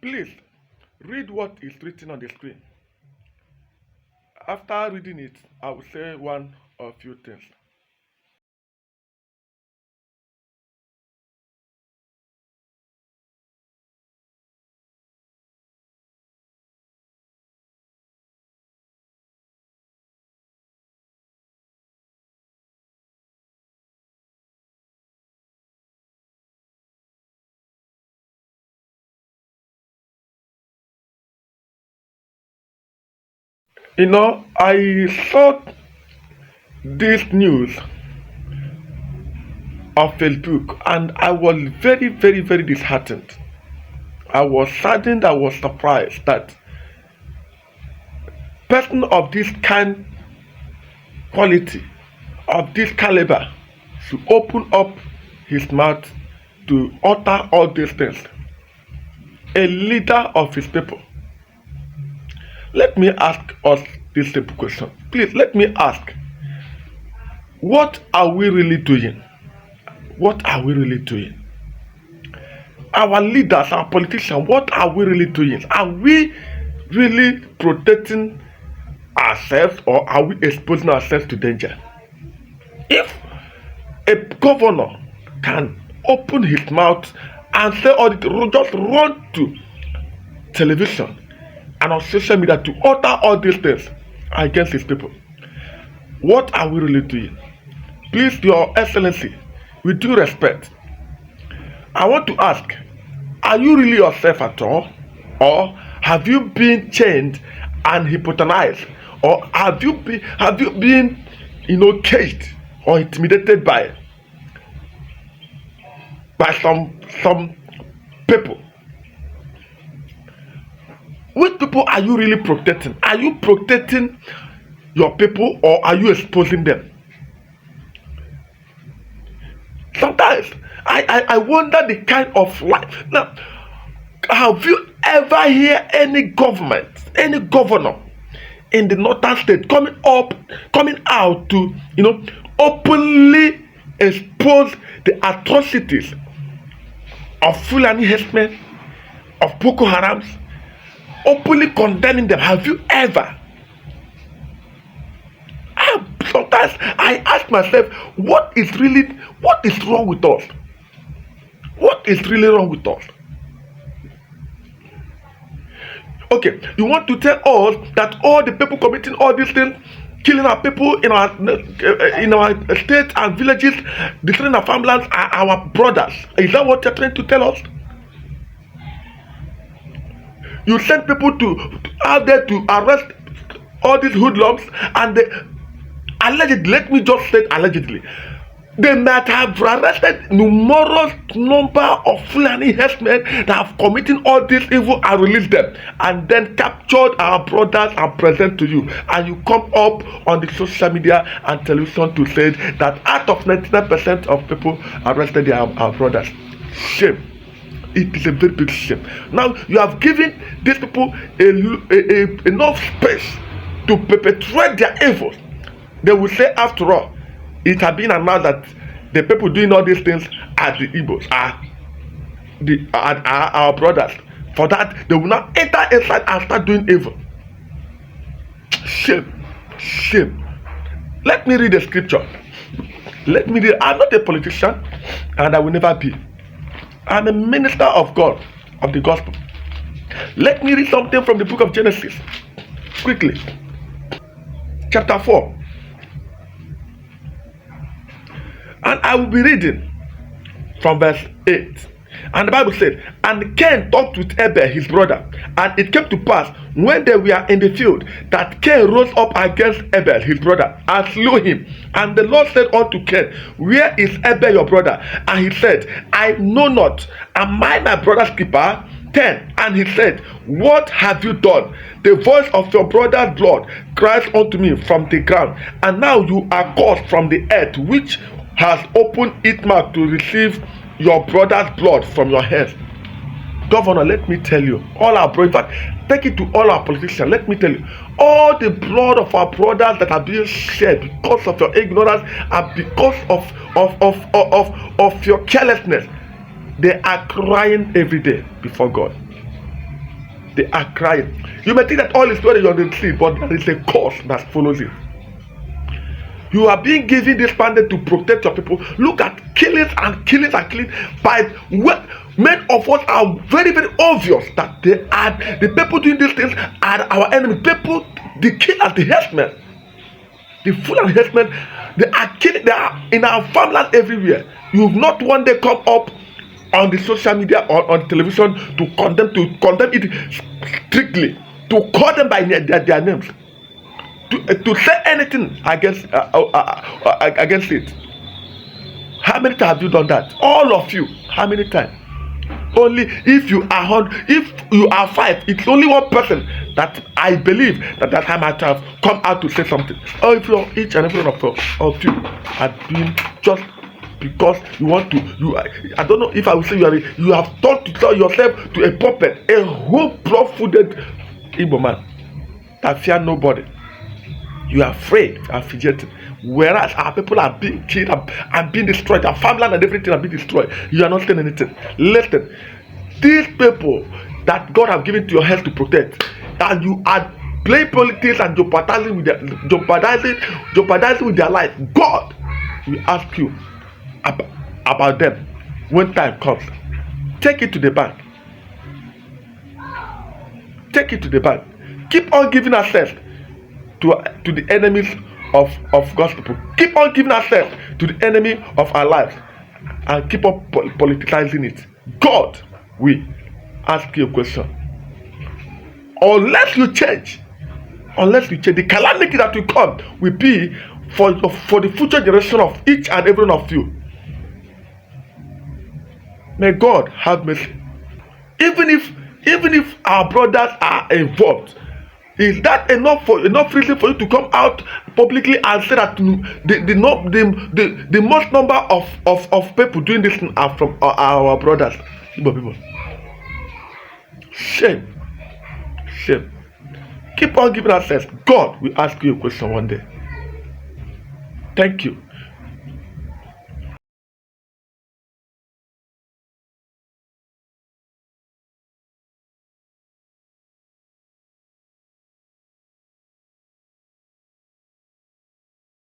Please read what is written on the screen. After reading it, I will say one or few things. I saw this news on Facebook and I was very, very, very disheartened. I was saddened, I was surprised that person of this kind quality, of this caliber, should open up his mouth to utter all these things. A leader of his people. Let me ask us this simple question. Please, let me ask, what are we really doing? What are we really doing? Our leaders, our politicians, what are we really doing? Are we really protecting ourselves or are we exposing ourselves to danger? If a governor can open his mouth and say all the just run to television and on social media to utter all these things against his people, what are we really doing? Please, Your Excellency, with due respect, I want to ask, are you really yourself at all? Or have you been chained and hypnotized? Or have you been caged or intimidated by some people? Which people are you really protecting? Are you protecting your people or are you exposing them? Sometimes I wonder the kind of life. Now, have you ever heard any governor in the northern state coming out to openly expose the atrocities of Fulani herdsmen, of Boko Harams, openly condemning them? Have you ever? Sometimes I ask myself, what is wrong with us? What is really wrong with us? Okay, you want to tell us that all the people committing all these things, killing our people in our states and villages, destroying our farmlands, are our brothers? Is that what you're trying to tell us? You send people out there to arrest all these hoodlums, and they allegedly, let me just say allegedly, they might have arrested numerous number of Fulani herdsmen that have committed all this evil and released them, and then captured our brothers and present to you, and you come up on the social media and television to say that out of 99% of people arrested, they are our brothers. Shame. It is a very big shame. Now you have given these people enough space to perpetrate their evils. They will say, after all, it has been announced that the people doing all these things are the Igbos, are our brothers. For that, they will not enter inside and start doing evil. Shame. Shame. Let me read the scripture. Let me read. I'm not a politician, and I will never be. I'm a minister of God, of the gospel. Let me read something from the book of Genesis. Quickly. Chapter 4. And I will be reading from verse 8. And the Bible said, and Cain talked with Abel his brother, and it came to pass when they were in the field that Cain rose up against Abel his brother and slew him. And the Lord said unto Cain, where is Abel your brother? And he said, I know not. Am I my brother's keeper? 10. And he said, what have you done? The voice of your brother's blood cries unto me from the ground, and now you are cursed from the earth, which has opened its mouth to receive your brother's blood from your hands. Governor, let me tell you, all our brothers, in fact, take it to all our politicians, let me tell you, all the blood of our brothers that are being shed because of your ignorance and because of your carelessness, they are crying every day before God. They are crying. You may think that all is well on the street, but there is a cause that follows it. You are being given this mandate to protect your people. Look at killings and killings and killings by many of us are very, very obvious that they are the people doing these things are our enemy. People, the killers, the herdsmen, the full and herdsmen, they are killing. They are in our farmland everywhere. You have not one day come up on the social media or on television to condemn it strictly, to call them by their names. To say anything against it. How many times have you done that? All of you. How many times? Only if you are 100, if you are 5, it's only one person that I believe that time might have come out to say something. Or if you're each and every one of you have been just because you want to, I don't know if I will say you have turned yourself to a puppet, a whole blood-fooded Igbo man that fear nobody. You are afraid and fidgeting, whereas our people are being killed and being destroyed. Our farmland and everything are being destroyed. You are not saying anything. Listen, these people that God have given to your hands to protect, and you are playing politics and jeopardizing with their life. God will ask you about them when time comes. Take it to the bank. Take it to the bank. Keep on giving access to the enemies of God's people. Keep on giving access to the enemy of our lives and keep on politicizing it. God will ask you a question. Unless you change, the calamity that will come will be for the future generation of each and every one of you. May God have mercy. Even if our brothers are involved, is that enough reason for you to come out publicly and say that the most number of people doing this are from our brothers, Igbo people? Shame. Keep on giving access. God will ask you a question one day. Thank you.